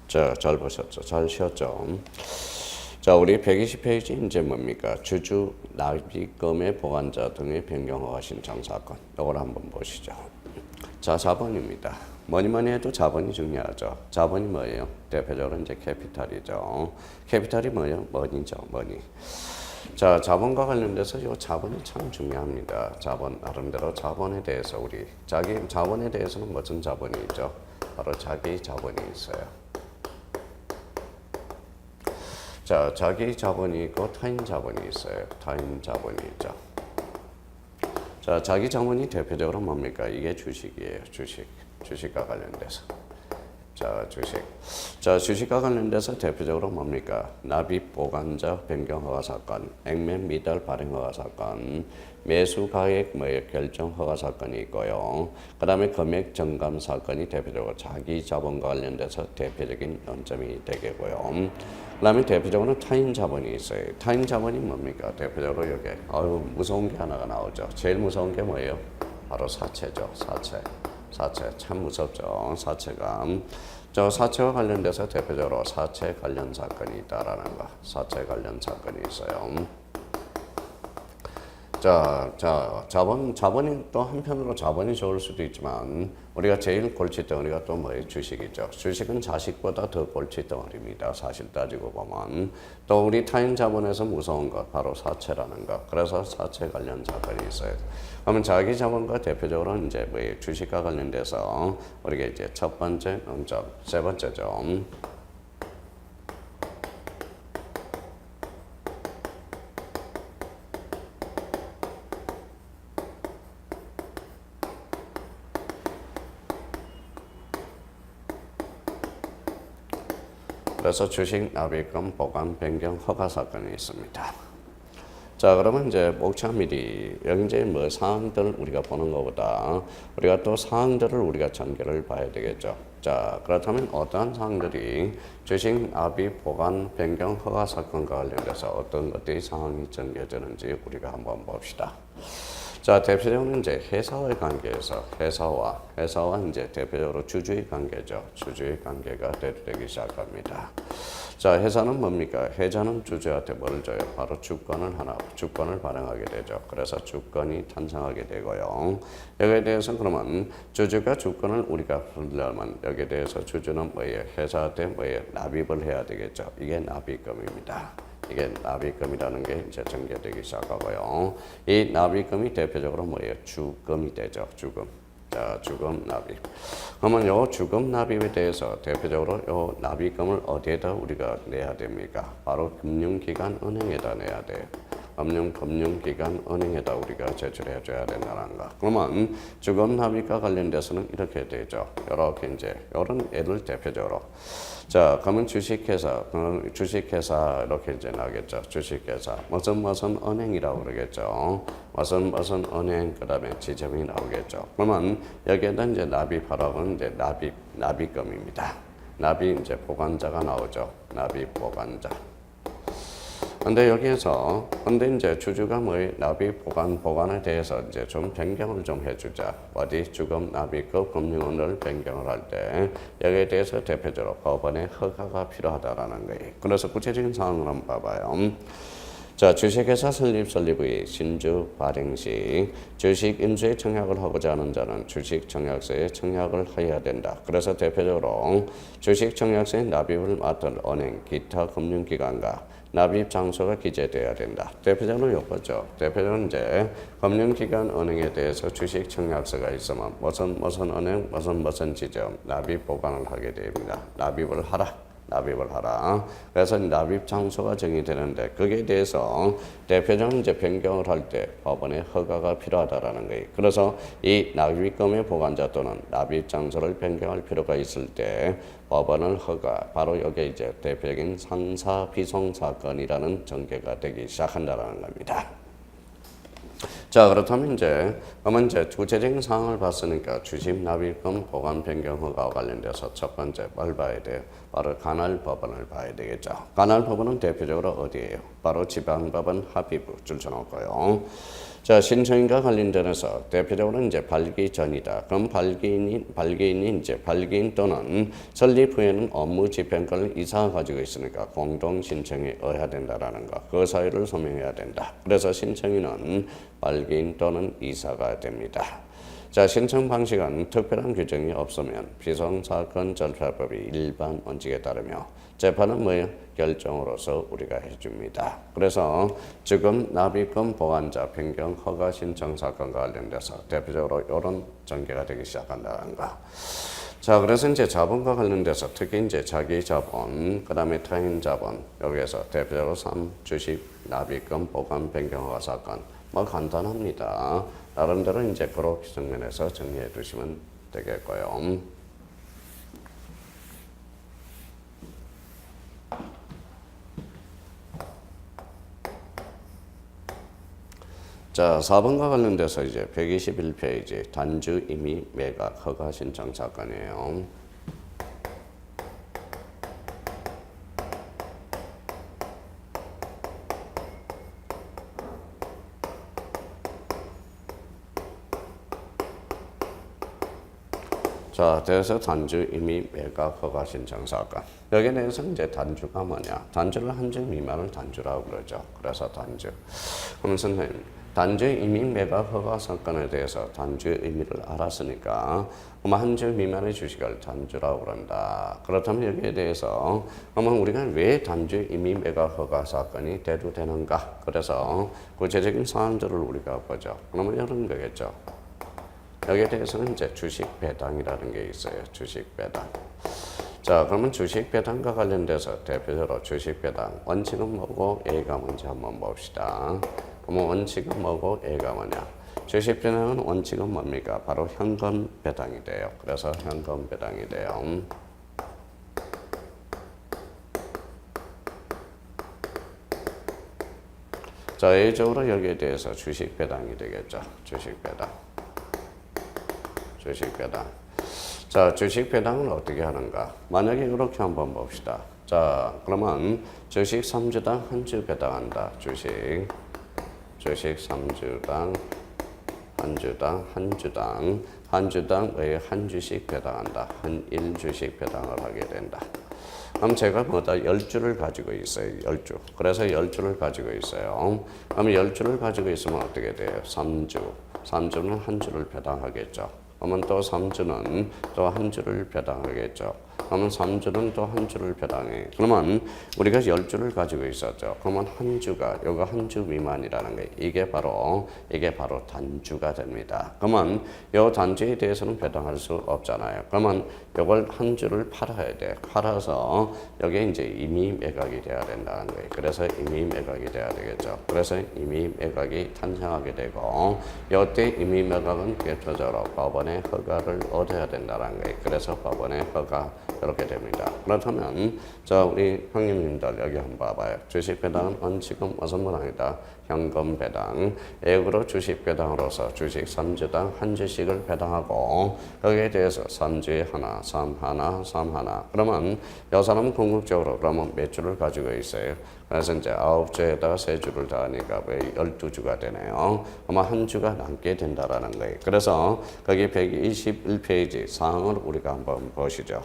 자, 잘 보셨죠? 잘 쉬었죠? 자, 우리 120페이지 이제 뭡니까? 주주, 납입금의 보관자 등의 변경 허가 신청 사건. 이걸 한번 보시죠. 자, 자본입니다. 뭐니 해도 자본이 중요하죠. 자본이 뭐예요? 대표적으로 이제 캐피탈이죠. 캐피탈이 뭐예요? 머니죠, 머니. 자, 자본과 관련돼서 이 자본이 참 중요합니다. 자본, 나름대로 자본에 대해서 자기 자본에 대해서는 무슨 자본이 있죠? 바로 자기 자본이 있어요. 자, 자기 자본이 있고 타인 자본이 있어요. 타인 자본이 있죠. 자, 자기 자본이 대표적으로 뭡니까? 이게 주식이에요. 주식과 관련돼서. 자, 주식. 자, 주식과 관련돼서 대표적으로 뭡니까? 납입 보관자 변경 허가 사건, 액면 미달 발행 허가 사건, 매수 가액 결정 허가 사건이 있고요. 그다음에 금액 정감 사건이 대표적으로 자기 자본과 관련돼서 대표적인 논점이 되겠고요. 그다음에 대표적으로 타인 자본이 있어요. 타인 자본이 뭡니까? 대표적으로 여기 무서운 게 하나가 나오죠. 제일 무서운 게 뭐예요? 바로 사채죠. 사채 참 무섭죠. 사채가. 저 사채와 관련돼서 대표적으로 사채 관련 사건이 있다라는 거. 사채 관련 사건이 있어요. 자본이 또 한편으로 자본이 좋을 수도 있지만 우리가 제일 골칫덩어리가 또 뭐예요? 주식이죠. 주식은 자식보다 더 골칫덩어리입니다. 사실 따지고 보면. 또 우리 타인 자본에서 무서운 것 바로 사채라는 것. 그래서 사채 관련 사건이 있어요. 그러면 자기 자본과 대표적으로 이제 뭐예요? 주식과 관련돼서 우리가 이제 첫 번째 논점, 세 번째죠. 그래서 주식 납입금 보관 변경 허가 사건이 있습니다. 자, 그러면 이제 목차 미리 여기 이제 뭐 사항들 우리가 보는 것보다 우리가 또 사항들을 우리가 전개를 봐야 되겠죠. 자, 그렇다면 어떠한 사항들이 주식 납입 보관 변경 허가 사건과 관련돼서 어떤 것들이 사항이 전개되는지 우리가 한번 봅시다. 자, 대표적으로 이제 회사와의 관계에서 회사와 이제 대표적으로 주주의 관계죠. 주주의 관계가 대두되기 시작합니다. 자, 회사는 뭡니까? 회사는 주주한테 뭘 줘요? 바로 주권을 발행하게 되죠. 그래서 주권이 탄생하게 되고요. 여기에 대해서 그러면 주주가 주권을 우리가 부르려면 여기에 대해서 주주는 뭐예요? 회사한테 뭐예요? 납입을 해야 되겠죠. 이게 납입금입니다. 이게 납입금이라는 게 이제 전개되기 시작하고요. 이 납입금이 대표적으로 뭐예요? 주금이 되죠. 주금. 자, 주금 납입. 그러면 요 주금 납입에 대해서 대표적으로 요 납입금을 어디에다 우리가 내야 됩니까? 바로 금융기관 은행에다 내야 돼요. 금융기관 은행에다 우리가 제출해 줘야 된다는 거. 그러면 주금 납입과 관련돼서는 이렇게 되죠. 이렇게 이제 이런 예를 대표적으로. 자, 그러면 주식회사 이렇게 이제 나겠죠. 주식회사 무슨 은행이라고 그러겠죠. 무슨 은행 그다음에 지점이 나오겠죠. 그러면 여기에다 이제 납입하라고는 이제 납입금입니다. 납입 이제 보관자가 나오죠. 납입 보관자. 근데 여기에서 이제 주주가 납입 보관에 대해서 이제 좀 변경을 좀 해주자. 어디 주금 납입급 금융원을 변경을 할 때 여기에 대해서 대표적으로 법원의 허가가 필요하다라는 거예요. 그래서 구체적인 사항을 한번 봐봐요. 자, 주식회사 설립 후에 신주 발행 시 주식 인수에 청약을 하고자 하는 자는 주식 청약서에 청약을 해야 된다. 그래서 대표적으로 주식 청약서에 납입을 맡을 은행, 기타 금융기관과 납입 장소가 기재되어야 된다. 대표적으로 이거죠. 대표적으로 이제 금융기관 은행에 대해서 주식 청약서가 있으면 무슨 은행, 무슨 지점 납입 보관을 하게 됩니다. 납입을 하라. 그래서 납입 장소가 정의되는데 거기에 대해서 대표적으로 이제 변경을 할 때 법원의 허가가 필요하다라는 거예요. 그래서 이 납입금의 보관자 또는 납입 장소를 변경할 필요가 있을 때 법원의 허가, 바로 여기에 이제 대표적인 상사 비송 사건이라는 전개가 되기 시작한다라는 겁니다. 자, 그렇다면 이제 구체적인 사항을 봤으니까 주식 납입금 보관 변경 허가와 관련돼서 첫 번째 뭘 봐야 돼요? 바로 관할 법원을 봐야 되겠죠. 관할 법원은 대표적으로 어디예요? 바로 지방법원 합의부 줄쳐놓고요. 자, 신청인과 관련돼서 대표적으로 이제 발기 전이다. 그럼 발기인이 이제 발기인 또는 설립 후에는 업무 집행권을 이사가 가지고 있으니까 공동 신청에 의해야 된다라는 거. 그 사유를 소명해야 된다. 그래서 신청인은 발기인 또는 이사가 됩니다. 자, 신청 방식은 특별한 규정이 없으면 비송사건 절차법이 일반 원칙에 따르며 재판은 뭐예요? 결정으로서 우리가 해줍니다. 그래서 지금 납입금 보완자 변경 허가 신청 사건과 관련돼서 대표적으로 이런 전개가 되기 시작한다는 거. 자, 그래서 이제 자본과 관련돼서 특히 이제 자기 자본, 그 다음에 타인 자본, 여기에서 대표적으로 3, 주식, 납입금, 보관, 변경 허가 사건. 뭐 간단합니다. 나름대로 이제 그렇게 측면에서 정리해 두시면 되겠고요. 자, 4번과 관련돼서 이제 121페이지 단주 임의 매각 허가 신청 사건이에요. 자, 그래서 단주 임의 매각 허가 신청 사건. 여기에 대해서 이제 단주가 뭐냐? 단주를 한 주 미만을 단주라고 그러죠. 그래서 단주. 그러면 선생님, 단주 임의 매각 허가 사건에 대해서 단주의 의미를 알았으니까 그럼 한 주 미만의 주식을 단주라고 그런다. 그렇다면 여기에 대해서 그러면 우리가 왜 단주 임의 매각 허가 사건이 대두되는가? 그래서 구체적인 사안들을 우리가 보죠. 그러면 이런 거겠죠. 여기에 대해서는 이제 주식 배당이라는 게 있어요. 주식 배당. 자, 그러면 주식 배당과 관련돼서 대표적으로 주식 배당 원칙은 뭐고 A가 뭔지 한번 봅시다. 그러면 원칙은 뭐고 A가 뭐냐? 주식 배당은 원칙은 뭡니까? 바로 현금 배당이 돼요. 그래서 현금 배당이 돼요. 자, A적으로 여기에 대해서 주식 배당이 되겠죠. 주식 배당. 주식 배당. 자, 주식 배당은 어떻게 하는가? 만약에 이렇게 한번 봅시다. 자, 그러면 주식 3주당 한 주 배당한다. 주식 3주당 한 주당의 한 주씩 배당한다. 한 1주씩 배당을 하게 된다. 그럼 제가 뭐다 10주를 가지고 있어요. 10주. 그래서 10주를 가지고 있어요. 그럼 10주를 가지고 있으면 어떻게 돼요? 3주는 한 주를 배당하겠죠. 그러면 또 3주는 또 한 주를 배당하겠죠. 그러면 3주는 또 한 주를 배당해. 그러면 우리가 10주를 가지고 있었죠. 그러면 한 주가 요거 한 주 미만이라는 게 이게 바로 단주가 됩니다. 그러면 요 단주에 대해서는 배당할 수 없잖아요. 그러면 요걸 한 주를 팔아야 돼. 팔아서 여기에 이제 임의 매각이 돼야 된다는 거예요. 그래서 임의 매각이 돼야 되겠죠. 그래서 임의 매각이 탄생하게 되고 요때 임의 매각은 대표적으로 법원의 허가를 얻어야 된다는 거예요. 그래서 법원의 허가 이렇게 됩니다. 그렇다면 자, 우리 형님들 여기 한번 봐봐요. 주식 배당은 원칙은 무슨 배당이다? 현금 배당. 액으로 주식 배당으로서 주식 3주당 한 주씩을 배당하고 거기에 대해서 3주에 하나, 3 하나. 그러면 이 사람은 궁극적으로 그러면 몇 주를 가지고 있어요? 그래서 이제 9주에다가 3주를 더하니까 12주가 되네요. 아마 한 주가 남게 된다라는 거예요. 그래서 거기 121페이지 사항을 우리가 한번 보시죠.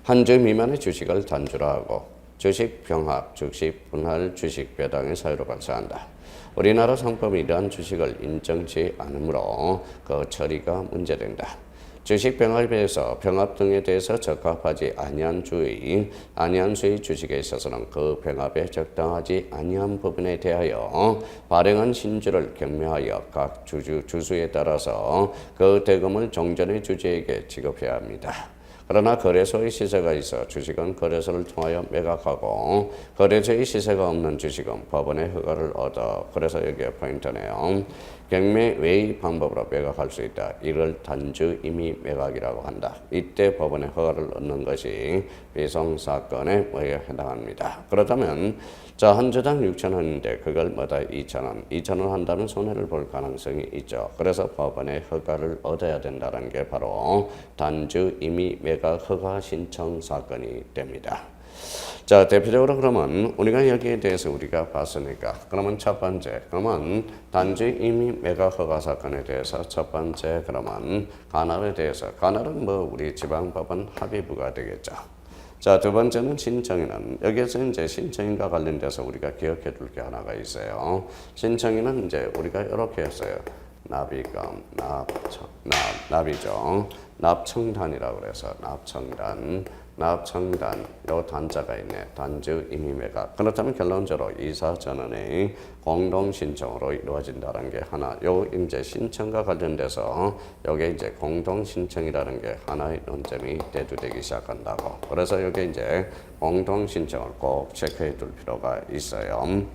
한 주 미만의 주식을 단주로 하고 주식 병합, 주식 분할, 주식 배당의 사유로 발생한다. 우리나라 상법이 이러한 주식을 인정치 않으므로 그 처리가 문제된다. 주식 병합에서 병합 등에 대해서 적합하지 아니한 수의 주식에 있어서는 그 병합에 적당하지 아니한 부분에 대하여 발행한 신주를 경매하여 각 주수에 따라서 그 대금을 종전의 주주에게 지급해야 합니다. 그러나 거래소의 시세가 있어 주식은 거래소를 통하여 매각하고 거래소의 시세가 없는 주식은 법원의 허가를 얻어. 그래서 여기에 포인트네요. 경매 외의 방법으로 매각할 수 있다. 이를 단주 임의 매각이라고 한다. 이때 법원의 허가를 얻는 것이 비송사건에 해당합니다. 그렇다면 자, 한 주당 6,000원인데 그걸 뭐다 2,000원. 2,000원 한다면 손해를 볼 가능성이 있죠. 그래서 법원의 허가를 얻어야 된다는 게 바로 단주 임의 매각 허가 신청 사건이 됩니다. 자, 대표적으로 그러면 우리가 여기에 대해서 우리가 봤으니까 그러면 첫 번째 그러면 단지 임의 매각 허가 사건에 대해서 첫 번째 그러면 관할에 대해서 관할은 뭐 우리 지방법원 합의부가 되겠죠. 자, 두 번째는 신청인은 여기에서 이제 신청인과 관련돼서 우리가 기억해 둘 게 하나가 있어요. 신청인은 이제 우리가 이렇게 했어요. 납입금, 납이죠. 납청단이라고 그래서 납청단, 요 단자가 있네. 단주 임의매각. 그렇다면 결론적으로 이사 전원의 공동 신청으로 이루어진다는 게 하나. 요 이제 신청과 관련돼서 요게 이제 공동 신청이라는 게 하나의 논점이 대두되기 시작한다고. 그래서 요게 이제 공동 신청을 꼭 체크해 둘 필요가 있어요.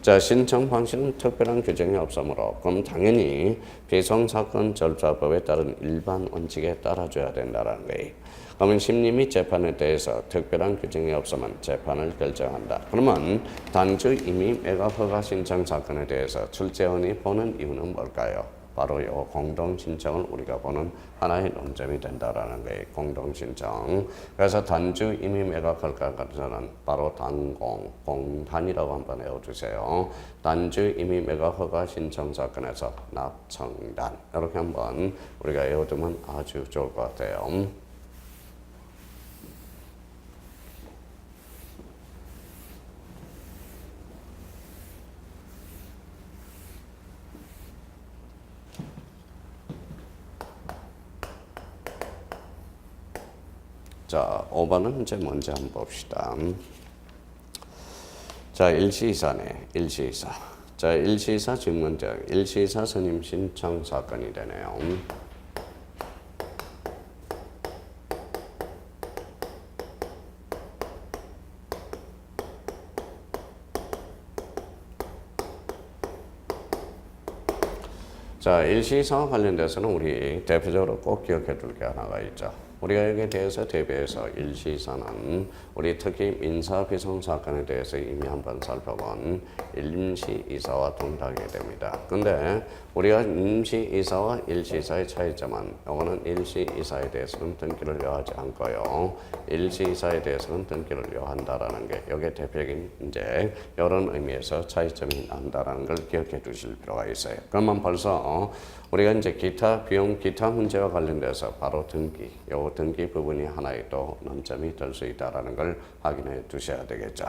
자, 신청 방식은 특별한 규정이 없으므로 그럼 당연히 배송사건 절차법에 따른 일반 원칙에 따라줘야 된다는 거예요. 그러면 심리 및 재판에 대해서 특별한 규정이 없으면 재판을 결정한다. 그러면 단주 임의 매각 허가 신청 사건에 대해서 출제원이 보는 이유는 뭘까요? 바로 이 공동 신청을 우리가 보는 하나의 논점이 된다라는 거예요. 공동 신청. 그래서 단주 임의 매각 허가는 바로 공단이라고 한번 외워주세요. 단주 임의 매각 허가 신청 사건에서 납청단 이렇게 한번 우리가 외워두면 아주 좋을 것 같아요. 자, 5번은 이제 먼저 한번 봅시다. 자, 일시이사네. 일시이사. 자, 일시이사 직문적. 일시이사 선임 신청 사건이 되네요. 자, 일시이사와 관련돼서는 우리 대표적으로 꼭 기억해 둘 게 하나가 있죠. 우리가 여기에 대해서 대비해서 일시이사는 우리 특히 민사비송 사건에 대해서 이미 한번 살펴본 임시이사와 동일하게 됩니다. 근데 우리가 임시이사와 일시이사의 차이점은 이거는 일시이사에 대해서는 등기를 요하지 않고요. 일시이사에 대해서는 등기를 요한다라는 게 여기에 대표적인 이제 이런 의미에서 차이점이 난다라는 걸 기억해 두실 필요가 있어요. 그러면 벌써 우리가 이제 기타 비용 기타 문제와 관련돼서 바로 등기, 요 등기 부분이 하나의 또 논점이 될 수 있다라는 걸 확인해 두셔야 되겠죠.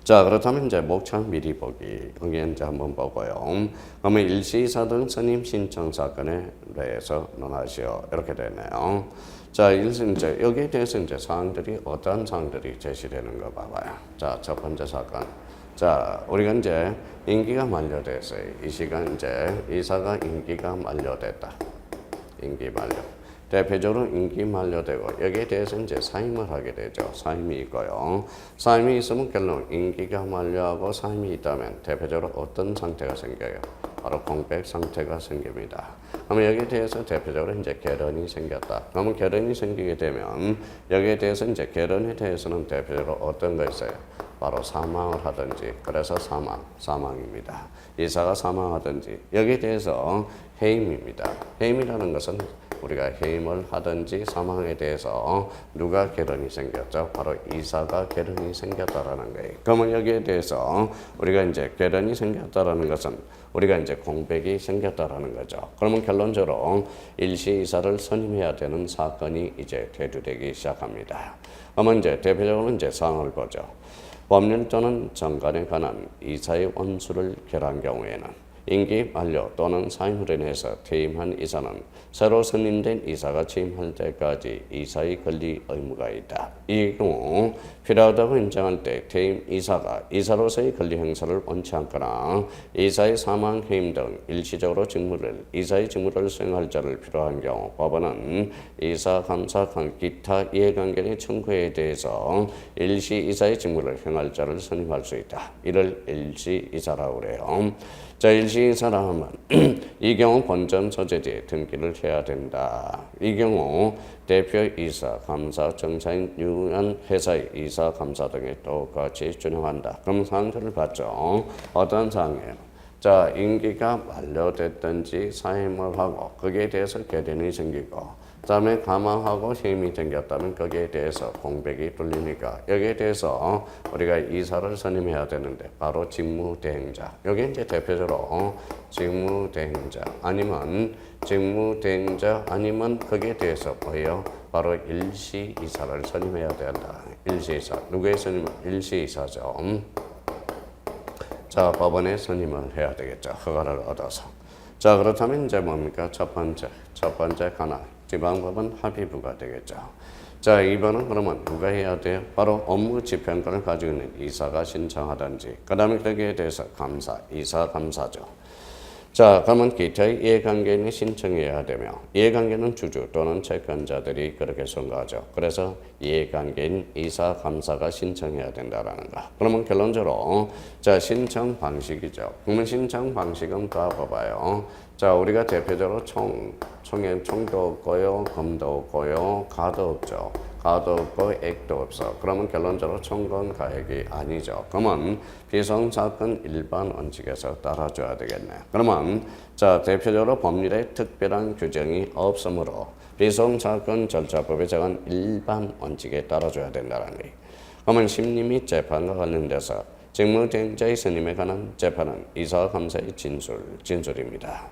자, 그렇다면 이제 목차 미리 보기 여기 이제 한번 보고요. 그러면 일시이사 등 선임 신청 사건에 대해서 논하시오 이렇게 되네요. 자, 이제 여기에 대해서 이제 사항들이 어떤 사항들이 제시되는 거 봐봐요. 자, 첫 번째 사건. 자, 우리가 이제 임기가 만료됐어요. 이 시간 이제 이사가 임기가 만료됐다. 임기 만료. 대표적으로 임기 만료되고 여기에 대해서 이제 사임을 하게 되죠. 사임이 있고요. 사임이 있으면 결론 임기가 만료하고 사임이 있다면 대표적으로 어떤 상태가 생겨요? 바로 공백 상태가 생깁니다. 그러면 여기에 대해서 대표적으로 이제 결연이 생겼다. 그러면 결연이 생기게 되면 여기에 대해서 이제 결연에 대해서는 대표적으로 어떤 거 있어요? 바로 사망을 하든지 그래서 사망입니다. 이사가 사망하든지 여기에 대해서 해임입니다. 해임이라는 것은 우리가 해임을 하든지 사망에 대해서 누가 결연이 생겼죠? 바로 이사가 결연이 생겼다라는 거예요. 그러면 여기에 대해서 우리가 이제 결연이 생겼다라는 것은 우리가 이제 공백이 생겼다라는 거죠. 그러면 결론적으로 일시이사를 선임해야 되는 사건이 이제 대두되기 시작합니다. 그러면 이제 대표적으로 이제 사항을 보죠. 법률 또는 정관에 관한 이사의 원수를 결한 경우에는 임기 만료 또는 사임으로 인해서 퇴임한 이사는 새로 선임된 이사가 취임할 때까지 이사의 권리 의무가 있다. 이 경우 필요하다고 인정할 때 퇴임 이사가 이사로서의 권리 행사를 원치 않거나 이사의 사망, 해임 등 일시적으로 이사의 직무를 수행할 자를 필요한 경우 법원은 이사, 감사, 기타 이해관계의 청구에 대해서 일시 이사의 직무를 행할 자를 선임할 수 있다. 이를 일시 이사라고 그래요. 자, 일시이사라 하면 이 경우 본전 소재지에 등기를 해야 된다. 이 경우 대표이사, 감사, 정사인, 유한 회사의 이사, 감사 등에 똑같이 준용한다. 그럼 사항들을 봤죠. 어떤 사항이에요? 자, 임기가 만료됐든지 사임을 하고 거기에 대해서 결연이 생기고 그다음에 가망하고 힘이 생겼다면 거기에 대해서 공백이 뚫리니까 여기에 대해서 우리가 이사를 선임해야 되는데 바로 직무대행자. 여기 이제 대표적으로 직무대행자 아니면 직무대행자 아니면 거기에 대해서 뭐예요? 바로 일시이사를 선임해야 된다. 일시이사. 누구의 선임? 일시이사죠. 자, 법원에 선임을 해야 되겠죠. 허가를 얻어서. 자, 그렇다면 이제 뭡니까? 첫 번째 관할. 지방법원 합의부가 되겠죠. 자, 2번은 그러면 누가 해야 돼요? 바로 업무 집행권을 가지고 있는 이사가 신청하든지 그 다음에 거기에 대해서 감사, 이사 감사죠. 자, 그러면 기타의 이해관계인이 신청해야 되며 이해관계는 주주 또는 채권자들이 그렇게 선거하죠. 그래서 이해관계인 이사 감사가 신청해야 된다라는 거. 그러면 결론적으로 자, 신청 방식이죠. 그러면 신청 방식은 다 봐봐요. 자, 우리가 대표적으로 총도 없고요, 금도 없고요, 가도 없죠. 가도 없고 액도 없어. 그러면 결론적으로 총건 가액이 아니죠. 그러면 비송사건 일반 원칙에서 따라줘야 되겠네. 그러면 자, 대표적으로 법률에 특별한 규정이 없으므로 비송사건 절차법에 정한 일반 원칙에 따라줘야 된다는 거예요. 그러면 심리 및 재판과 관련돼서 직무대행자의 선임에 관한 재판은 이사감사의 진술입니다.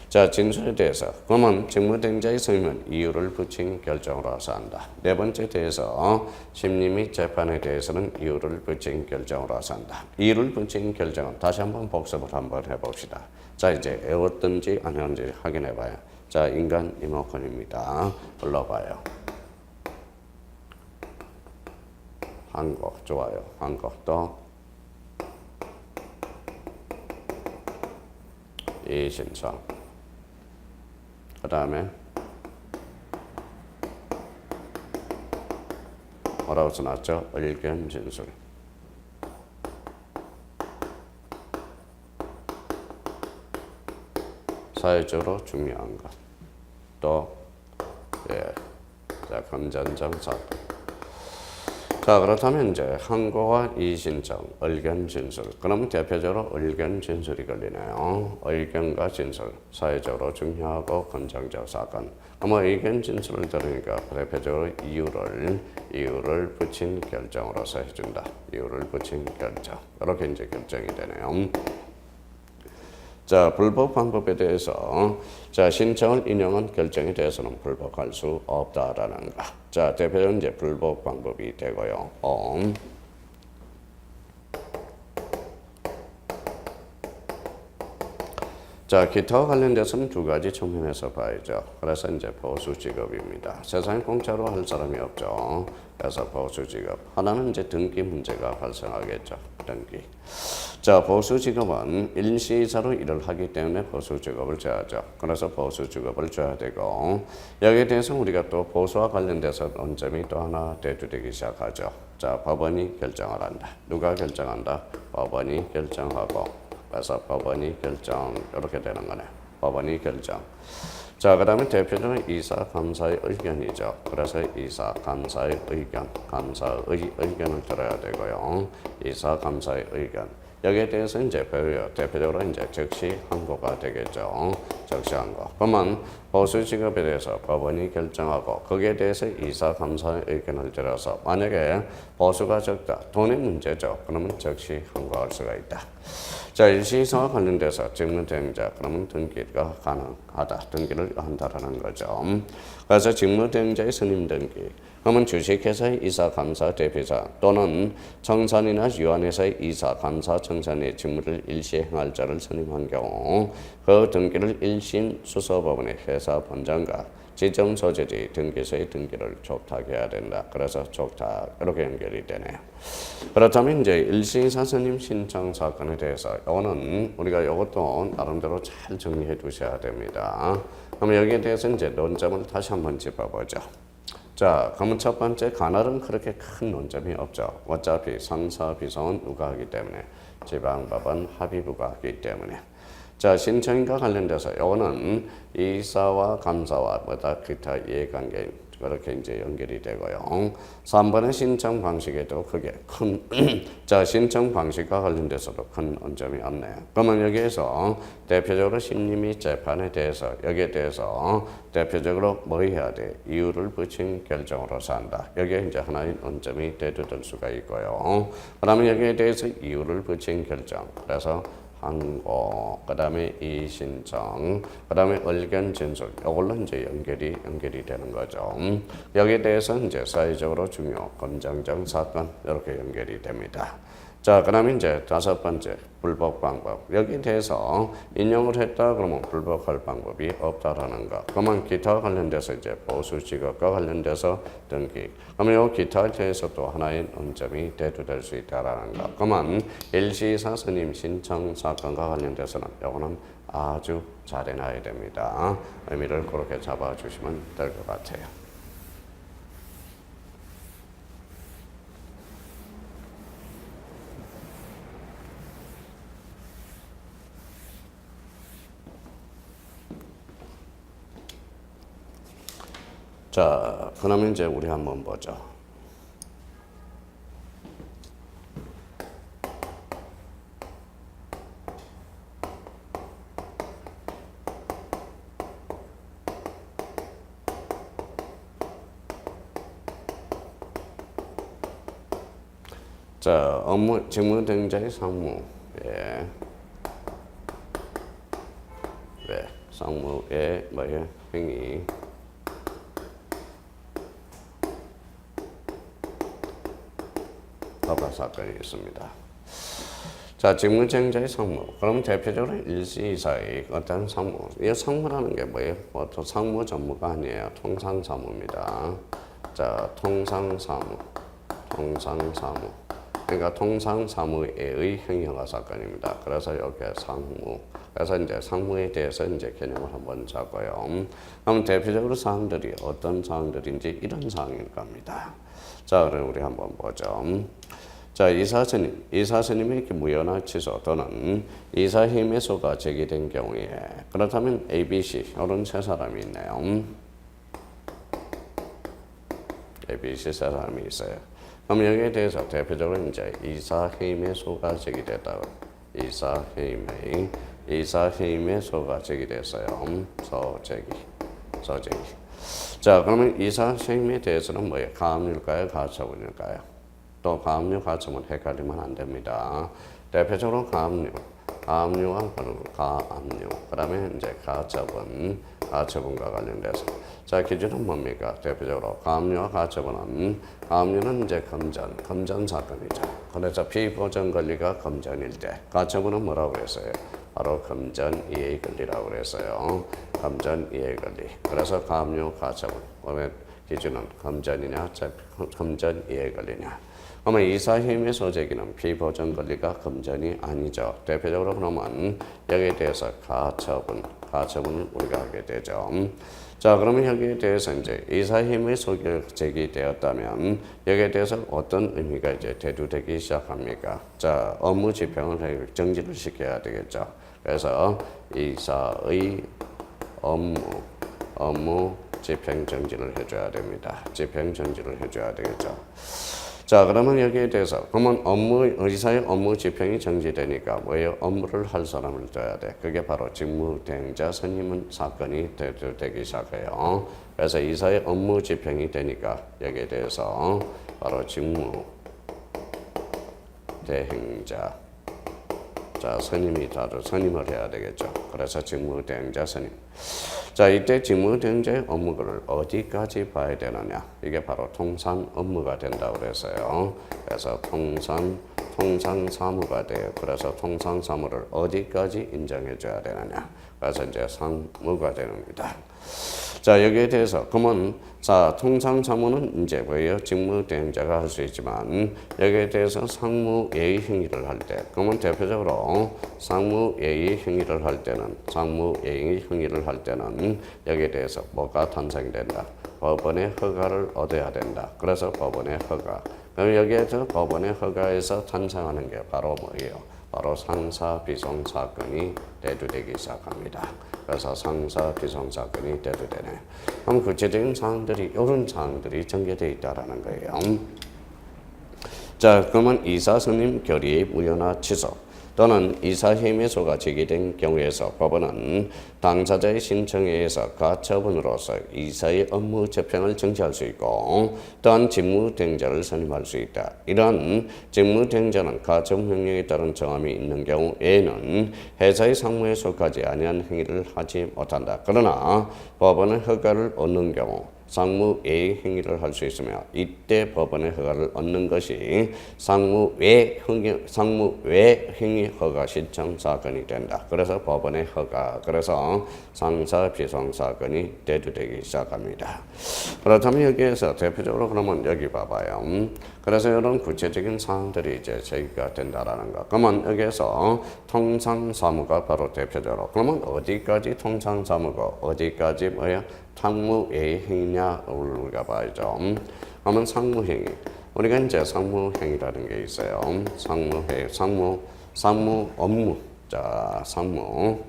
자, 진술에 대해서 그러면 직무대행자의 선임은 이유를 붙인 결정으로 해서 한다. 네 번째 대해서 심리 및 재판에 대해서는 이유를 붙인 결정으로 해서 한다. 이유를 붙인 결정은 다시 한번 복습을 한번 해봅시다. 자, 이제 외웠든지 안 외웠든지 확인해봐요. 자, 인간 리모컨입니다. 불러봐요. 한국 좋아요. 한국 또 이신청. 그 다음에 뭐라고 써놨죠? 의견 진술. 사회적으로 중요한 것. 또 자, 건전정 사건. 자, 그렇다면 이제 항고와 이신청, 의견 진술. 그럼 대표적으로 의견 진술이 걸리네요. 의견과 진술, 사회적으로 중요하고 건전적 사건. 아마 의견 진술을 들으니까 대표적으로 이유를 붙인 결정으로서 해준다. 이유를 붙인 결정. 이렇게 이제 결정이 되네요. 자, 불법 방법에 대해서 자, 신청을 인용한 결정에 대해서는 불복할 수 없다라는 거. 자, 대표적으로 이제 불법 방법이 되고요. 자, 기타와 관련돼서는 두 가지 측면에서 봐야죠. 그래서 이제 보수 직업입니다. 세상에 공짜로 할 사람이 없죠. 그래서 보수 직업. 하나는 이제 등기 문제가 발생하겠죠. 등기. 자, 보수 직업은 일시이사로 일을 하기 때문에 보수 직업을 줘야죠. 그래서 보수 직업을 줘야 되고 여기에 대해서 우리가 또 보수와 관련돼서 논점이 또 하나 대두되기 시작하죠. 자, 법원이 결정을 한다. 누가 결정한다? 법원이 결정하고 그래서 법원이 결정 이렇게 되는 거네. 법원이 결정. 자, 그 다음에 대표적으로 이사 감사의 의견이죠. 그래서 이사 감사의 의견, 감사의 의견을 들어야 되고요. 이사 감사의 의견. 여기에 대해서 이제 배워요. 대표적으로 이제 즉시 항고가 되겠죠. 즉시 항고. 그러면 보수 직업에 대해서 법원이 결정하고 거기에 대해서 이사 감사의 의견을 들어서 만약에 보수가 적다, 돈의 문제죠. 그러면 즉시 항고할 수가 있다. 자, 일시이사와 관련돼서 직무대행자 그러면 등기가 가능하다. 등기를 한다라는 거죠. 그래서 직무대행자의 선임 등기. 그러면 주식회사의 이사, 감사, 대표자 또는 청산이나 유한회사의 이사, 감사, 청산의 직무를 일시 행할 자를 선임한 경우 그 등기를 1심 수서법원의 회사 본장과 지정 소재지 등기소의 등기를 촉탁해야 된다. 그래서 촉탁 이렇게 연결이 되네요. 그렇다면 이제 일시이사 선임 신청 사건에 대해서 이거는 우리가 이것도 나름대로 잘 정리해 두셔야 됩니다. 그럼 여기에 대해서 이제 논점을 다시 한번 짚어보죠. 자, 그러면 첫 번째 관할은 그렇게 큰 논점이 없죠. 어차피 상사 비서는 누가 하기 때문에 지방법원 합의부가 하기 때문에. 자, 신청인과 관련돼서 이거는 이사와 감사와 기타 이해관계인 그렇게 이제 연결이 되고요. 3번의 신청 방식에도 크게 큰 자, 신청 방식과 관련돼서도 큰 언점이 없네요. 그러면 여기에서 대표적으로 심리 및 재판에 대해서 여기에 대해서 대표적으로 뭐 해야 돼? 이유를 붙인 결정으로서 한다. 여기에 이제 하나의 언점이 대두될 수가 있고요. 그다음에 여기에 대해서 이유를 붙인 결정. 그래서 항고, 그 다음에 이의신청, 그 다음에 의견 진술, 이걸로 이제 연결이 되는 거죠. 여기에 대해서 이제 사회적으로 중요, 검정적 사건, 이렇게 연결이 됩니다. 자, 그 다음에 이제 5번째, 불법 방법. 여기에 대해서 인용을 했다 그러면 불법할 방법이 없다라는 거. 그러면 기타와 관련돼서 이제 보수 직업과 관련돼서 등기. 그러면 이 기타에 대해서 또 하나의 언점이 대두될 수 있다라는 거. 그러면 일시이사 스님 신청 사건과 관련돼서는 이거는 아주 잘 해놔야 됩니다. 의미를 그렇게 잡아주시면 될 것 같아요. 자, 그러면 이제 우리 한번 보죠. 자, 업무, 직무 등자의 상무. 예. 왜? 상무의 뭐예요? 행위. 허가 사건이 있습니다. 자, 직무쟁자의 상무. 그럼 대표적으로 일시이사의 어떤 상무. 이 상무라는 게 뭐예요? 보통 상무 전무가 아니에요. 통상사무입니다. 자, 통상사무. 그러니까 통상사무의 행위허가 사건입니다. 그래서 여기에 상무. 그래서 이제 상무에 대해서 이제 개념을 한번 잡고요. 그럼 대표적으로 사항들이 어떤 사항들인지 이런 사항일 겁니다. 자, 그럼 우리 한번 보죠. 자, 이사스님의 무효나 취소 또는 이사힘의소가 제기된 경우에 그렇다면 A, B, C 이런 세 사람이 있네요. A, B, C 세 사람이 있어요. 그럼 여기에 대해서 대표적으로 이제 이사힘의소가 제기됐다. 이사힘의소가 제기됐어요. 서제기. 자, 그러면 이사힘에 대해서는 뭐예요? 가압류일까요? 가처분일까요? 또 가압류, 가처분 헷갈리면 안 됩니다. 대표적으로 가압류와 가압류, 그 다음에 이제 가처분과 관련돼서. 자, 기준은 뭡니까? 대표적으로 가압류와 가압류는 이제 검전 사건이죠. 그래서 피보전 권리가 검전일 때, 가처분은 뭐라고 했어요? 바로 검전 이해 권리라고 그랬어요. 검전 이해 권리. 그래서 가압류, 가처분. 그러면 기준은 검전이냐, 검전 이해 권리냐. 그러면 이사힘의 소재기는 피보전 권리가 검전이 아니죠. 대표적으로 그러면 여기에 대해서 가처분을 우리가 하게 되죠. 자, 그러면 여기에 대해서 이제 이사힘의 소재가 제기되었다면 여기에 대해서 어떤 의미가 이제 대두되기 시작합니까? 자, 업무 집행을 정지를 시켜야 되겠죠. 그래서 이사의 업무 집행 정지를 해줘야 됩니다. 집행 정지를 해줘야 되겠죠. 자, 그러면 여기에 대해서 그러면 의사의 업무 집행이 정지되니까 뭐예요? 업무를 할 사람을 둬야 돼. 그게 바로 직무대행자 선임은 사건이 되기 시작해요. 그래서 의사의 업무 집행이 되니까 여기에 대해서 바로 직무대행자 선임이 다들 선임을 해야 되겠죠. 그래서 직무대행자 선임. 자, 이때 직무대행자의 업무를 어디까지 봐야 되느냐? 이게 바로 통상 업무가 된다고 그랬어요. 그래서 통상사무가 돼요. 그래서 통상사무를 어디까지 인정해줘야 되느냐? 그래서 이제 상무가 됩니다. 자, 여기에 대해서 그러면 자, 통상사무는 이제 뭐예요? 직무대행자가 할 수 있지만 여기에 대해서 상무예의 행위를 할 때 그러면 대표적으로 상무예의 행위를 할 때는 여기에 대해서 뭐가 탄생이 된다? 법원의 허가를 얻어야 된다. 그래서 법원의 허가. 그럼 여기에서 법원의 허가에서 탄생하는 게 바로 뭐예요? 바로 상사 비송 사건이 대두되기 시작합니다. 그래서 상사 비송 사건이 대두되네. 그럼 구체적인 사항들이 이런 사항들이 전개되어 있다라는 거예요. 자, 그러면 이사 선임 결의 무효나 취소 또는 이사 힘의소가 제기된 경우에서 법원은 당사자의 신청에 의해서 가처분으로서 이사의 업무 재편을 정지할 수 있고 또한 직무대행자를 선임할 수 있다. 이러한 직무대행자는 가처분 명령에 따른 정함이 있는 경우 외에는 회사의 상무에 속하지 아니한 행위를 하지 못한다. 그러나 법원의 허가를 얻는 경우 상무 외의 행위를 할 수 있으며 이때 법원의 허가를 얻는 것이 상무 외 행위 허가 신청 사건이 된다. 그래서 법원의 허가, 그래서 상사 비송 사건이 대두되기 시작합니다. 그렇다면 여기에서 대표적으로 그러면 여기 봐봐요. 그래서 이런 구체적인 사항들이 이제 제기가 된다라는 거. 그러면 여기에서 통상사무가 바로 대표적으로. 그러면 어디까지 통상사무고 어디까지 뭐야? 상무의 행위냐 우리가 봐야죠. 그러면 상무행위. 우리가 이제 상무행위라는 게 있어요. 상무 업무. 자, 상무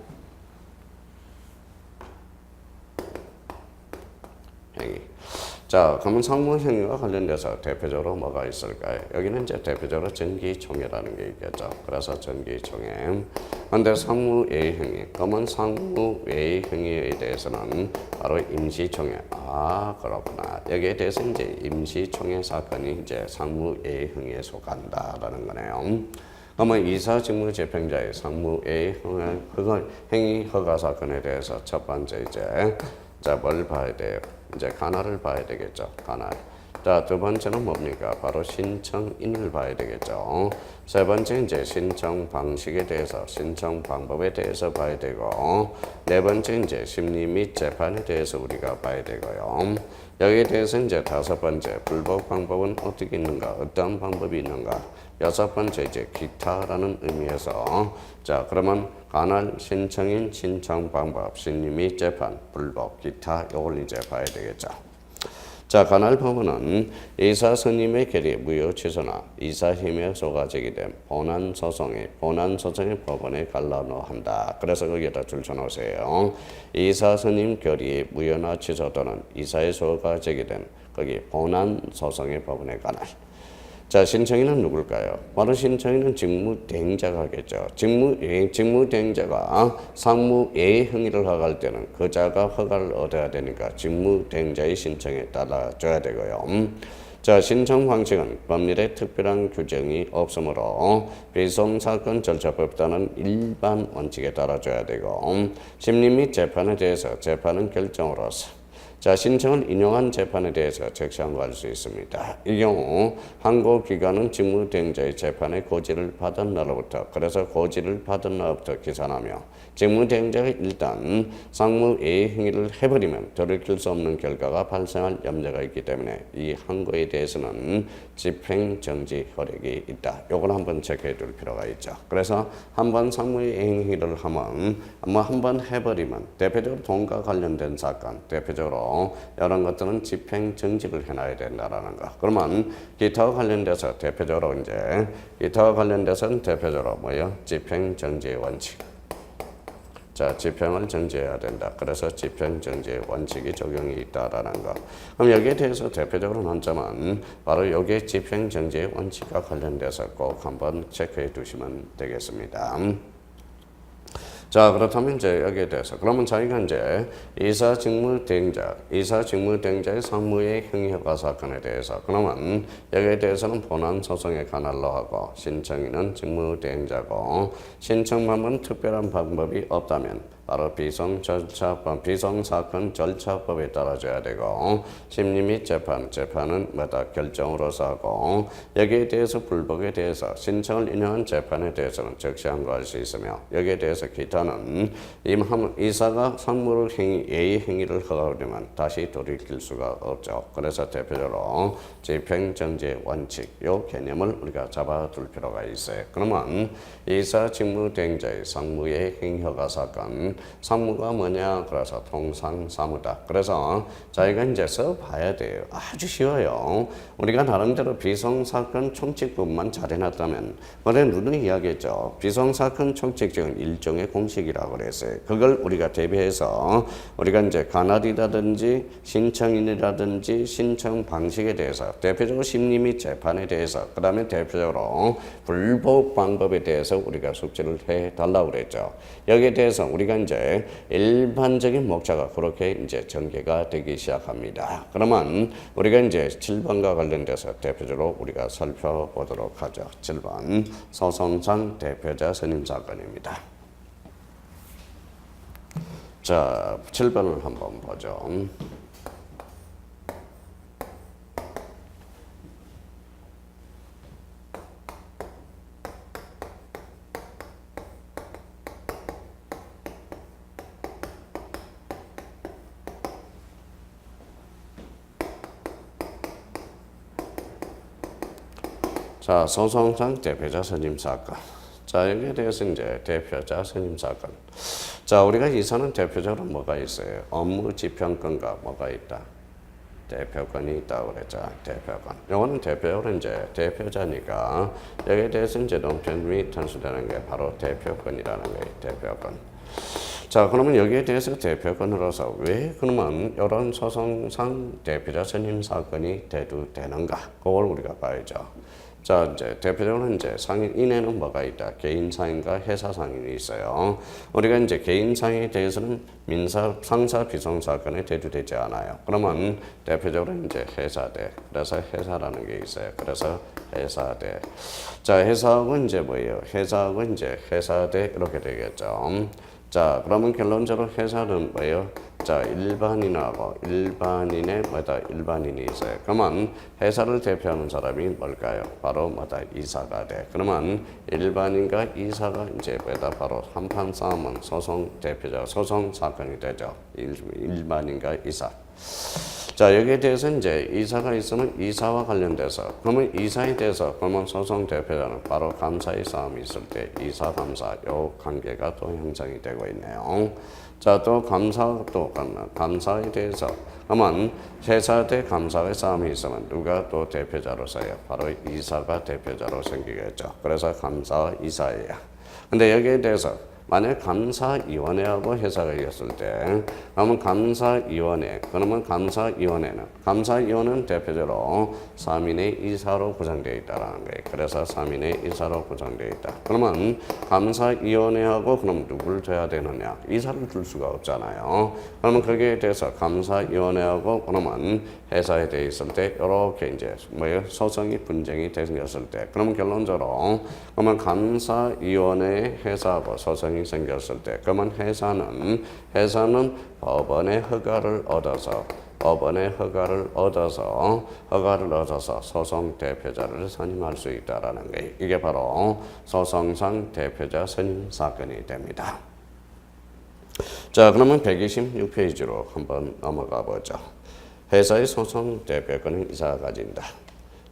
행위. 자, 그러면 상무행위와 관련돼서 대표적으로 뭐가 있을까요? 여기는 이제 대표적으로 전기총회라는 게 있겠죠. 그래서 전기총회. 그런데 상무외의 행위. 그러면 상무외의 행위에 대해서는 바로 임시총회. 아, 그렇구나. 여기에 대해서 이제 임시총회 사건이 이제 상무외의 행위에 속한다라는 거네요. 그러면 이사 직무 집행자의 상무외의 행위 허가 사건에 대해서 첫 번째 이제 자, 뭘 봐야 돼요? 이제 관할을 봐야 되겠죠. 관할. 자, 두 번째는 뭡니까? 바로 신청인을 봐야 되겠죠. 세 번째 이제 신청 방식에 대해서, 신청 방법에 대해서 봐야 되고, 네 번째 이제 심리 및 재판에 대해서 우리가 봐야 되고요. 여기에 대해서 이제 다섯 번째 불복 방법은 어떻게 있는가, 어떤 방법이 있는가. 여섯 번째 이제 기타라는 의미에서 자, 그러면 관할, 신청인, 신청 방법, 심리 및 재판, 불복, 기타 이걸 이제 봐야 되겠죠. 자, 관할 법원은 이사 선임의 결의 무효 취소나 이사 힘의소가 제기된 본안 소송의 법원에 갈라놓한다. 그래서 거기에다 줄 쳐놓으세요. 이사 선임 결의 무효나 취소 또는 이사의 소가 제기된 거기 본안 소송의 법원에 관할. 자, 신청인은 누굴까요? 바로 신청인은 직무대행자가 하겠죠. 직무대행자가 상무외의 행위를 허가할 때는 그자가 허가를 얻어야 되니까 직무대행자의 신청에 따라줘야 되고요. 자, 신청 방식은 법률에 특별한 규정이 없으므로 비송사건 절차법에 따른 일반 원칙에 따라줘야 되고 심리 및 재판에 대해서 재판은 결정으로서 자, 신청을 인용한 재판에 대해서 적시한고할 수 있습니다. 이 경우 항고기관은 직무대행자의 재판에 고지를 받은 날로부터 그래서 고지를 받은 날부터 기산하며 직무대행자가 일단 상무외의 행위를 해버리면 돌이킬 수 없는 결과가 발생할 염려가 있기 때문에 이 항고에 대해서는 집행정지 효력이 있다. 요걸 한번 체크해 둘 필요가 있죠. 그래서 한번 상무외의 행위를 하면 한번 해버리면 대표적으로 돈과 관련된 사건, 대표적으로 이런 것들은 집행 정지를 해놔야 된다라는 거. 그러면 기타와 관련돼서 대표적으로 뭐예요? 집행 정지의 원칙. 자, 집행을 정지해야 된다. 그래서 집행 정지의 원칙이 적용이 있다라는 거. 그럼 여기에 대해서 대표적으로 한 점은 바로 여기에 집행 정지의 원칙과 관련돼서 꼭 한번 체크해 두시면 되겠습니다. 자, 그렇다면 이제 여기에 대해서 그러면 저희가 이제 이사 직무대행자의 상무의 행위허가 사건에 대해서 그러면 여기에 대해서는 본안 소송에 관할로 하고 신청인은 직무대행자고 신청 방법은 특별한 방법이 없다면 바로 비송사건 절차법에 따라줘야 되고 심리 및 재판은 마다 결정으로서 하고 여기에 대해서 불복에 대해서 신청을 인용한 재판에 대해서는 적시한고할 수 있으며 여기에 대해서 기타는 이사가 상무를 예의 행위를 허가하려면 다시 돌이킬 수가 없죠. 그래서 대표적으로 집행정지 원칙 요 개념을 우리가 잡아둘 필요가 있어요. 그러면 이사 직무대행자의 상무의 행위허가 사건 그러면 사무가 뭐냐? 그래서 통상사무다. 그래서 저희가 이제 써봐야 돼요. 아주 쉬워요. 우리가 나름대로 비성사건 총칙법만 잘 해놨다면 원래 누누이 이야기했죠. 비성사건 총칙적은 일종의 공식이라고 그랬어요. 그걸 우리가 대비해서 우리가 이제 관할이라든지 신청인이라든지 신청 방식에 대해서 대표적으로 심리 및 재판에 대해서 그 다음에 대표적으로 불복 방법에 대해서 우리가 숙지를 해달라고 그랬죠. 여기에 대해서 우리가 이제 일반적인 목차가 그렇게 이제 전개가 되기 시작합니다. 그러면 우리가 이제 7번과 관련돼서 대표적으로 우리가 살펴보도록 하죠. 7번 소송상 대표자 선임 사건입니다. 자, 7번을 한번 보죠. 자, 소송상 대표자 선임 사건. 자, 여기에 대해서 이제 대표자 선임 사건. 자, 우리가 이사는 대표적으로 뭐가 있어요? 업무 지평권과 뭐가 있다? 대표권이 있다고 그랬죠. 대표권. 요거는 대표적으로 이제 대표자니까 여기에 대해서 이제 논평 및 전수되는 게 바로 대표권이라는 거예요. 대표권. 자, 그러면 여기에 대해서 대표권으로서 왜 그러면 이런 소송상 대표자 선임 사건이 대두되는가? 그걸 우리가 봐야죠. 자, 이제 대표적으로 이제 상인인에는 뭐가 있다? 개인 상인과 회사 상인이 있어요. 우리가 이제 개인 상인에 대해서는 민사, 상사, 비송 사건에 대두되지 않아요. 그러면 대표적으로 이제 회사대. 그래서 회사라는 게 있어요. 그래서 회사대. 자, 회사하고 이제 뭐예요? 회사하고 이제 회사대 이렇게 되겠죠. 자, 그러면 결론적으로 회사는 뭐예요? 자, 일반인하고 일반인의 뭐다? 일반인이 있어요. 그러면 회사를 대표하는 사람이 뭘까요? 바로 뭐다? 이사가 돼. 그러면 일반인과 이사가 이제 뭐다? 바로 한판 싸움은 소송 대표자, 소송 사건이 되죠. 일반인과 이사. 자, 여기에 대해서 이제 이사가 있으면 이사와 관련돼서 그러면 이사에 대해서 그러면 소송 대표자는 바로 감사의 싸움이 있을 때 이사 감사 요 관계가 또 형성이 되고 있네요. 자, 또 감사 또 감사에 대해서 그러면 회사 대 감사의 싸움이 있으면 누가 또 대표자로서요? 바로 이사가 대표자로 생기겠죠. 그래서 감사 이사예요. 근데 여기에 대해서 만약 감사위원회하고 회사가 이겼을 때 그러면 감사위원회 그러면 감사위원회는 대표적으로 3인의 이사로 구성되어 있다라는 거예요. 그래서 3인의 이사로 구성되어 있다. 그러면 감사위원회하고 그럼 누구를 둬야 되느냐? 이사를 둘 수가 없잖아요. 그러면 거기에 대해서 감사위원회하고 그러면 회사에 대해 있을 때 이렇게 이제 뭐예요? 소송이 분쟁이 생겼을 때 그러면 결론적으로 그러면 감사위원회 회사하고 소송이 생겼을 때 그러면 회사는 법원의 허가를 얻어서 소송 대표자를 선임할 수 있다라는 거예요. 이게 바로 소송상 대표자 선임 사건이 됩니다. 자, 그러면 126페이지로 한번 넘어가 보죠. 회사의 소송 대표권은 이사가 가진다.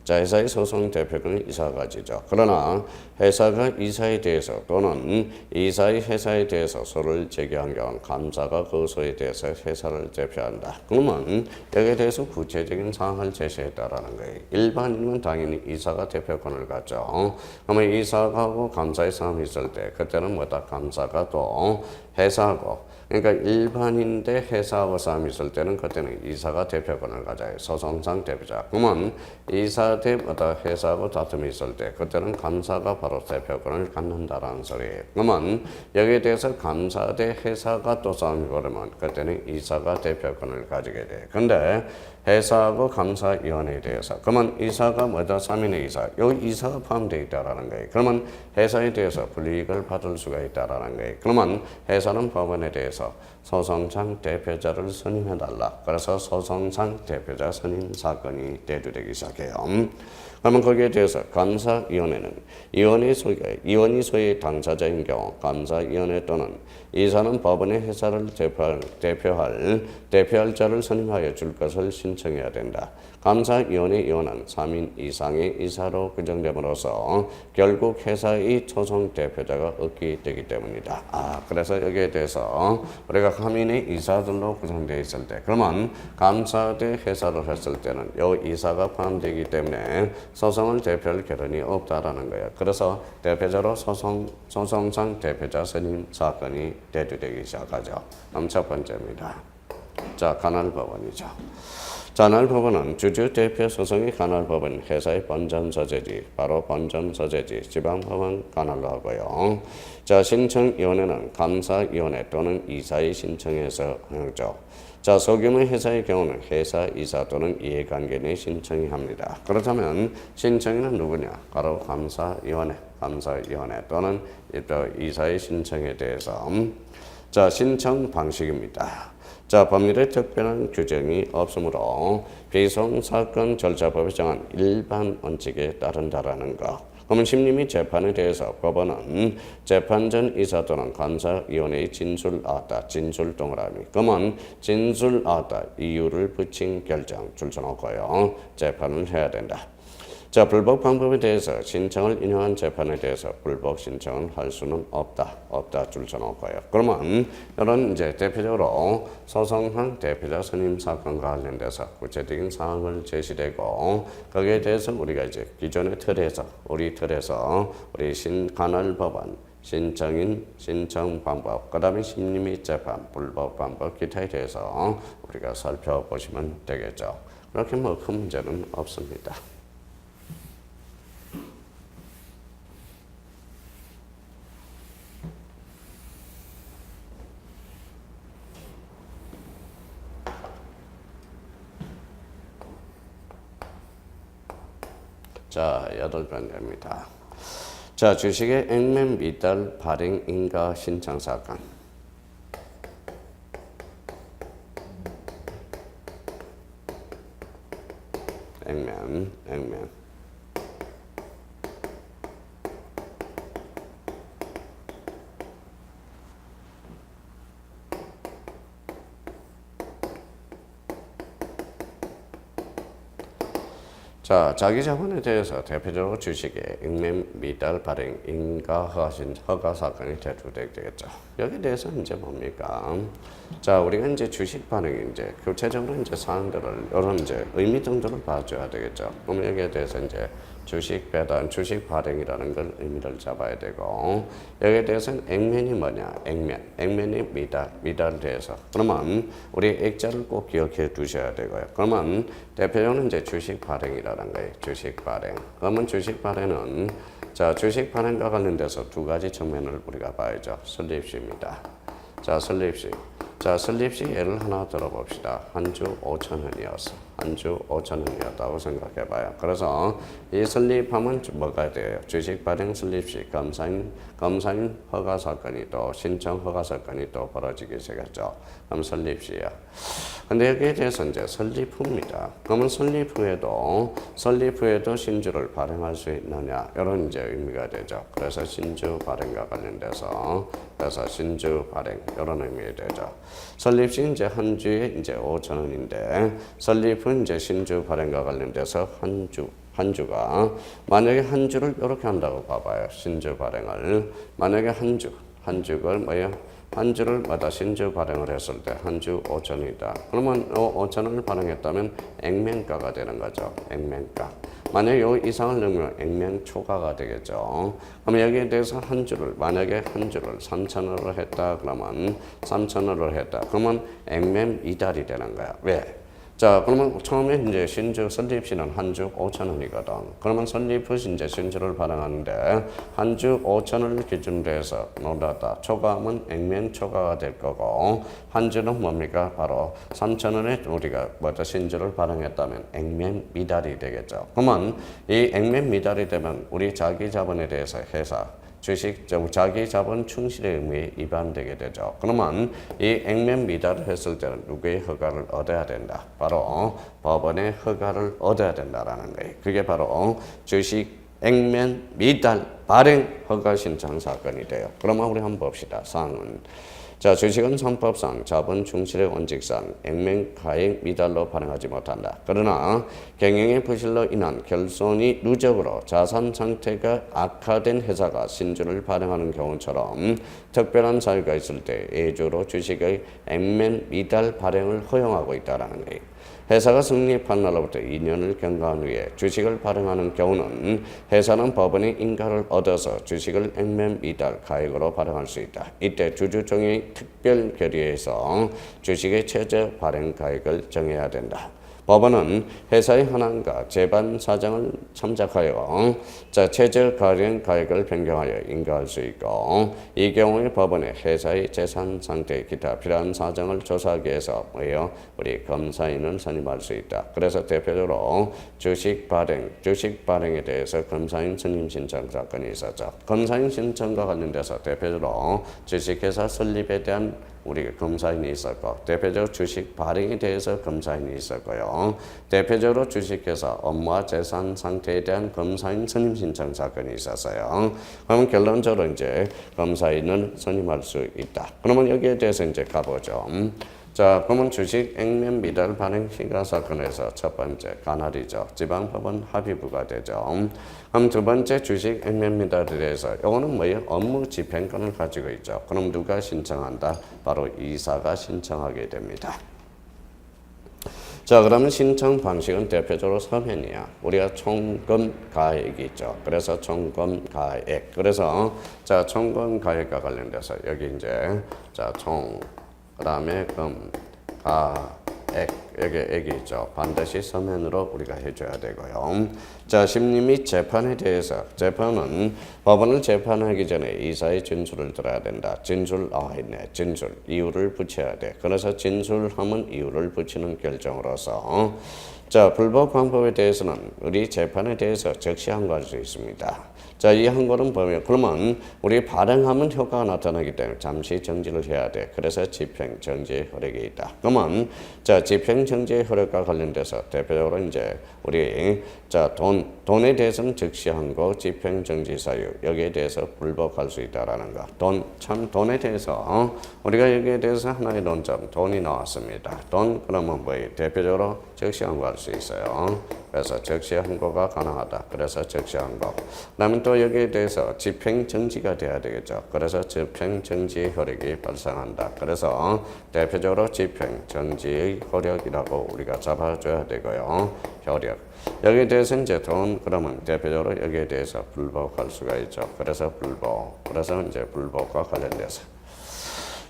자, 회사의 소송 대표권은 이사가 가지죠. 그러나 회사가 이사에 대해서 또는 이사의 회사에 대해서 소를 제기한 경우 감사가 그 소에 대해서 회사를 대표한다. 그러면 여기에 대해서 구체적인 사항을 제시했다라는 거예요. 일반인은 당연히 이사가 대표권을 갖죠. 그러면 이사하고 감사의 싸움이 있을 때 그때는 뭐다? 감사가 또 회사하고 그러니까 일반인 대 회사하고 싸움이 있을 때는 그때는 이사가 대표권을 가져요. 소송상 대표자. 그러면 이사 대 뭐다? 회사하고 다툼이 있을 때 그때는 감사가 바로 대표권을 갖는다라는 소리예요. 그러면 여기에 대해서 감사 대 회사가 또 싸움이 벌어면 그때는 이사가 대표권을 가지게 돼. 근데 회사하고 감사위원회에 대해서 그러면 이사가 뭐다? 3인의 이사. 여기 이사가 포함되어 있다라는 거예요. 그러면 회사에 대해서 불이익을 받을 수가 있다라는 거예요. 그러면 회사는 법원에 대해서 소송상 대표자를 선임해달라. 그래서 소송상 대표자 선임 사건이 대두되기 시작해요. 그러면 거기에 대해서 감사위원회는 이원이 소의 당사자인 경우 감사위원회 또는 이사는 법원의 회사를 대표할 자를 선임하여 줄 것을 신청해야 된다. 감사위원회 위원은 3인 이상의 이사로 규정됨으로써 결국 회사의 초성 대표자가 없게 되기 때문이다. 그래서 여기에 대해서 우리가 가민의 이사들로 구성되어 있을 때, 그러면 감사대 회사를 했을 때는 이 이사가 포함되기 때문에 소송을 대표할 결론이 없다라는 거예요. 그래서 대표자로 소송상 대표자 선임 사건이 대두되기 시작하죠. 그럼 첫 번째입니다. 자, 관할법원이죠. 관할법원은 주주 대표 소송이 관할법원 회사의 본점 소재지, 바로 본점 소재지 지방법원 관할로 하고요. 자, 신청위원회는 감사위원회 또는 이사의 신청에서 하죠. 자, 소규모 회사의 경우는 회사 이사 또는 이해관계인의 신청이 합니다. 그렇다면 신청인은 누구냐? 바로 감사위원회 또는 이사의 신청에 대해서 자, 신청 방식입니다. 자, 법률에 특별한 규정이 없으므로 비송사건 절차법에 정한 일반 원칙에 따른다라는 거. 그러면 심리 재판에 대해서 법원은 재판 전 이사 또는 감사위원회의 진술 동그라미. 그러면 진술 이유를 붙인 결정 줄쳐놓고요. 재판을 해야 된다. 자, 불법 방법에 대해서 신청을 인용한 재판에 대해서 불법 신청을 할 수는 없다 줄쳐놓고요. 그러면 이런 이제 대표적으로 소송한 대표자 선임 사건과 관련돼서 구체적인 사항을 제시되고 거기에 대해서 우리가 이제 기존의 틀에서 우리 관할법원 신청인 신청 방법, 그다음에 심리 및 재판 불법 방법 기타에 대해서 우리가 살펴보시면 되겠죠. 그렇게 뭐 큰 문제는 없습니다. 자, 8번째입니다. 자, 주식의 액면 미달 발행 인가 신청 사건. 액면. 자, 자기 자본에 대해서 대표적으로 주식의 액면 미달 발행 인가 허가 사건이 대두되겠죠. 여기에 대해서 이제 뭡니까? 자, 우리가 이제 주식 발행 이제 구체적으로 이제 사항들을 이런 이제 의미 정도를 봐줘야 되겠죠. 그럼 여기에 대해서 이제 주식 배당, 주식 발행이라는 걸 의미를 잡아야 되고 여기에 대해서는 액면이 뭐냐? 액면이 미달에 대해서. 그러면 우리 액자를 꼭 기억해 두셔야 되고요. 그러면 대표적으로 이제 주식 발행이라는 거예요. 주식 발행. 그러면 주식 발행은 자, 주식 발행과 관련돼서 두 가지 측면을 우리가 봐야죠. 설립시입니다. 자, 설립시. 자, 설립시 예를 하나 들어봅시다. 한 주 5,000원이었어. 한 주 5,000원이었다고 생각해봐요. 그래서 이 설립하면 뭐가 돼요? 주식 발행 설립시 검사인 허가 사건이 또 신청 허가 사건이 또 벌어지게 되겠죠. 그럼 설립시야. 근데 여기에 대해서 이제 설립 후입니다. 그러면 설립 후에도 신주를 발행할 수 있느냐 이런 이제 의미가 되죠. 그래서 신주 발행과 관련돼서 신주 발행 이런 의미가 되죠. 설립 시 이제 한 주에 이제 5,000원인데 설립 후 이제 신주 발행과 관련돼서 한 주가 만약에 한 주를 이렇게 한다고 봐봐요. 신주 발행을 만약에 한 주를 뭐예요? 한 주를 마다 신주 발행을 했을 때 한 주 5,000원이다. 그러면 5,000원을 발행했다면 액면가가 되는 거죠. 액면가. 만약에 요 이상을 넣으면 액면 초과가 되겠죠. 그럼 여기에 대해서 만약에 한 주를 3,000원으로 했다. 그러면 3,000원으로 했다. 그러면 액면 미달이 되는 거야. 왜? 자, 그러면 처음에 이제 신주 설립시는 한 주 5,000원이거든. 그러면 설립 후 이제 신주를 발행하는데 한 주 5,000원을 기준으로 해서 놀랐다. 초과하면 액면 초과가 될 거고 한 주는 뭡니까? 바로 3,000원에 우리가 신주를 발행했다면 액면 미달이 되겠죠. 그러면 이 액면 미달이 되면 우리 자기 자본에 대해서 회사 주식 자기 자본 충실의 의무에 위반되게 되죠. 그러면 이 액면 미달을 했을 때는 누구의 허가를 얻어야 된다? 바로 법원의 허가를 얻어야 된다라는 거예요. 그게 바로 주식 액면 미달 발행 허가 신청 사건이 돼요. 그러면 우리 한번 봅시다. 사항은 자, 주식은 상법상 자본 충실의 원칙상 액면 가액 미달로 발행하지 못한다. 그러나 경영의 부실로 인한 결손이 누적으로 자산 상태가 악화된 회사가 신주를 발행하는 경우처럼 특별한 사유가 있을 때 예조로 주식의 액면 미달 발행을 허용하고 있다는 거예요. 회사가 성립한 날로부터 2년을 경과한 후에 주식을 발행하는 경우는 회사는 법원의 인가를 얻어서 주식을 액면 미달 가액으로 발행할 수 있다. 이때 주주총회의 특별 결의에서 주식의 최저 발행 가액을 정해야 된다. 법원은 회사의 현황과 재반 사정을 참작하여 최저 발행 가액을 변경하여 인가할 수 있고 이 경우에 법원의 회사의 재산 상태 기타 필요한 사정을 조사하기 위해서 우리 검사인을 선임할 수 있다. 그래서 대표적으로 주식 발행에 대해서 검사인 선임 신청 사건이 있었죠. 검사인 신청과 관련돼서 대표적으로 주식회사 설립에 대한 우리 검사인이 있었고 대표적으로 주식 발행에 대해서 검사인이 있었고요. 대표적으로 주식회사 업무와 재산 상태에 대한 검사인 선임 신청 사건이 있었어요. 그러면 결론적으로 이제 검사인을 선임할 수 있다. 그러면 여기에 대해서 이제 가보죠. 자, 그러면 주식 액면 미달 발행 시가 사건에서 첫 번째 관할이죠. 지방법원 합의부가 되죠. 그럼 두 번째 주식 액면 미달에 대해서 이거는 뭐예요? 업무 집행권을 가지고 있죠. 그럼 누가 신청한다? 바로 이사가 신청하게 됩니다. 자, 그러면 신청 방식은 대표적으로 서면이야. 우리가 총금 가액이 있죠. 그래서 총금 가액. 그래서 자, 총금 가액과 관련돼서 여기 이제 자, 그다음에 가액 여기 액이 있죠. 반드시 서면으로 우리가 해줘야 되고요. 자, 심리 및 재판에 대해서 재판은 법원을 재판하기 전에 이사의 진술을 들어야 된다. 진술 나와 있네. 진술 이유를 붙여야 돼. 그래서 진술하면 이유를 붙이는 결정으로서 자, 불법 방법에 대해서는 우리 재판에 대해서 즉시 항고할 수 있습니다. 자, 이 항고는 보면 그러면 우리 발행하면 효과가 나타나기 때문에 잠시 정지를 해야 돼. 그래서 집행 정지 효력이 있다. 그러면 자, 집행 정지 효력과 관련돼서 대표적으로 이제 우리 자, 돈에 대해서는 즉시 항고, 집행 정지 사유 여기에 대해서 불복할 수 있다라는 거. 돈에 대해서 우리가 여기에 대해서 하나의 논점 돈이 나왔습니다. 돈 그러면 뭐예요? 대표적으로 즉시 항고할 수 있어요. 그래서 즉시 항고가 가능하다. 그래서 즉시 항고. 그다음에 또 여기에 대해서 집행 정지가 돼야 되겠죠. 그래서 집행 정지 효력이 발생한다. 그래서 대표적으로 집행 정지의 효력이라고 우리가 잡아줘야 되고요. 효력. 여기에 대해서 이제 돈 그러면 대표적으로 여기에 대해서 불복할 수가 있죠. 그래서 불복. 그래서 이제 불복과 관련돼서.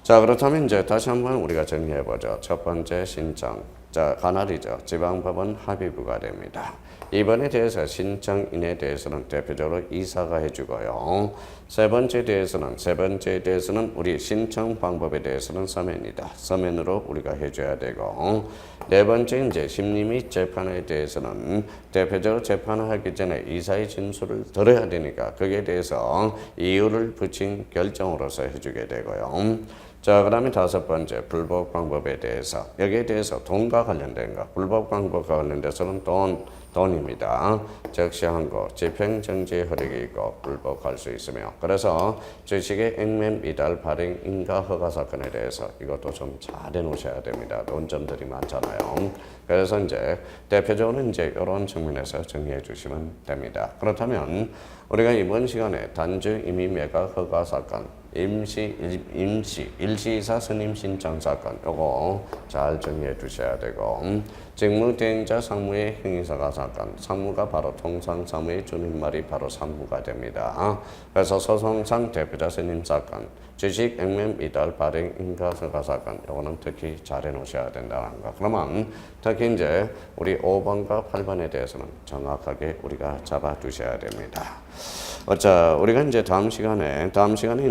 자, 그렇다면 이제 다시 한번 우리가 정리해 보죠. 첫 번째 신청. 자, 관할이죠. 지방법원 합의부가 됩니다. 이번에 대해서 신청인에 대해서는 대표적으로 이사가 해주고요. 세 번째에 대해서는 우리 신청 방법에 대해서는 서면이다. 서면으로 우리가 해줘야 되고 네 번째 이제 심리 및 재판에 대해서는 대표적으로 재판을 하기 전에 이사의 진술을 들어야 되니까 거기에 대해서 이유를 붙인 결정으로서 해주게 되고요. 자, 그 다음에 다섯 번째 불법 방법에 대해서 여기에 대해서 돈과 관련된 거 불법 방법과 관련돼서는 돈입니다. 즉시 항고, 집행 정지 효력이 있고 불복할 수 있으며 그래서 주식의 액면 미달 발행 인가 허가 사건에 대해서 이것도 좀 잘 해놓으셔야 됩니다. 논점들이 많잖아요. 그래서 이제 대표적으로 이제 이런 측면에서 정리해 주시면 됩니다. 그렇다면 우리가 이번 시간에 단주 임의 매각 허가 사건 일시이사 선임 신청 사건 요거 잘 정리해 주셔야 되고 직무대행자 상무의 행위사가 사건 상무가 바로 통상사무의 줄임말이 바로 상무가 됩니다. 그래서 소송상 대표자 선임 사건 주식 액면 미달 발행 인가허가 사건 요거는 특히 잘 해놓으셔야 된다는 거. 그러면 특히 이제 우리 5번과 8번에 대해서는 정확하게 우리가 잡아두셔야 됩니다. 자, 우리가 이제 다음 시간에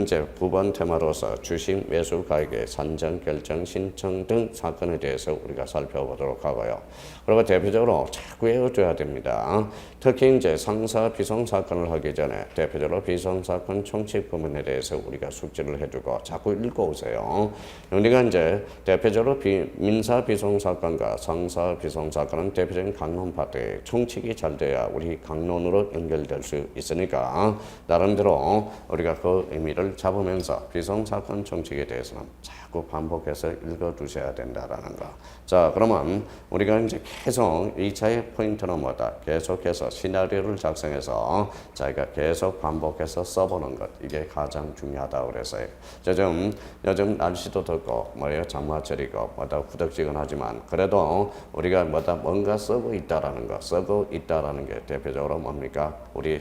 이제 9번 테마로서 주식 매수 가격의 산정, 결정, 신청 등 사건에 대해서 우리가 살펴보도록 하고요. 그리고 대표적으로 자꾸 외워줘야 됩니다. 특히 이제 상사 비송 사건을 하기 전에 대표적으로 비송 사건 총칙 부분에 대해서 우리가 숙지를 해주고 자꾸 읽어오세요. 우리가 이제 대표적으로 민사 비송 사건과 상사 비송 사건은 대표적인 강론 파트에 총칙이 잘 돼야 우리 강론으로 연결될 수 있으니까 나름대로 우리가 그 의미를 잡으면서 비송 사건 총칙에 대해서는 자꾸 반복해서 읽어두셔야 된다라는 거. 자, 그러면 우리가 이제 계속 2차의 포인트는 뭐다? 계속해서 시나리오를 작성해서 자기가 계속 반복해서 써보는 것. 이게 가장 중요하다고 그래서요. 요즘 날씨도 덥고 뭐예요? 장마철이고 뭐다 후덥지근하지만 그래도 우리가 뭔가 쓰고 있다라는 거. 쓰고 있다라는 게 대표적으로 뭡니까? 우리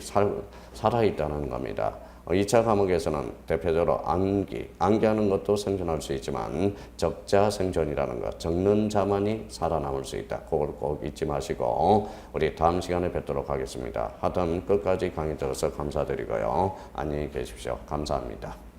살아있다는 겁니다. 2차 과목에서는 대표적으로 암기하는 것도 생존할 수 있지만 적자 생존이라는 것, 적는 자만이 살아남을 수 있다. 그걸 꼭 잊지 마시고 우리 다음 시간에 뵙도록 하겠습니다. 하여튼 끝까지 강의 들어서 감사드리고요. 안녕히 계십시오. 감사합니다.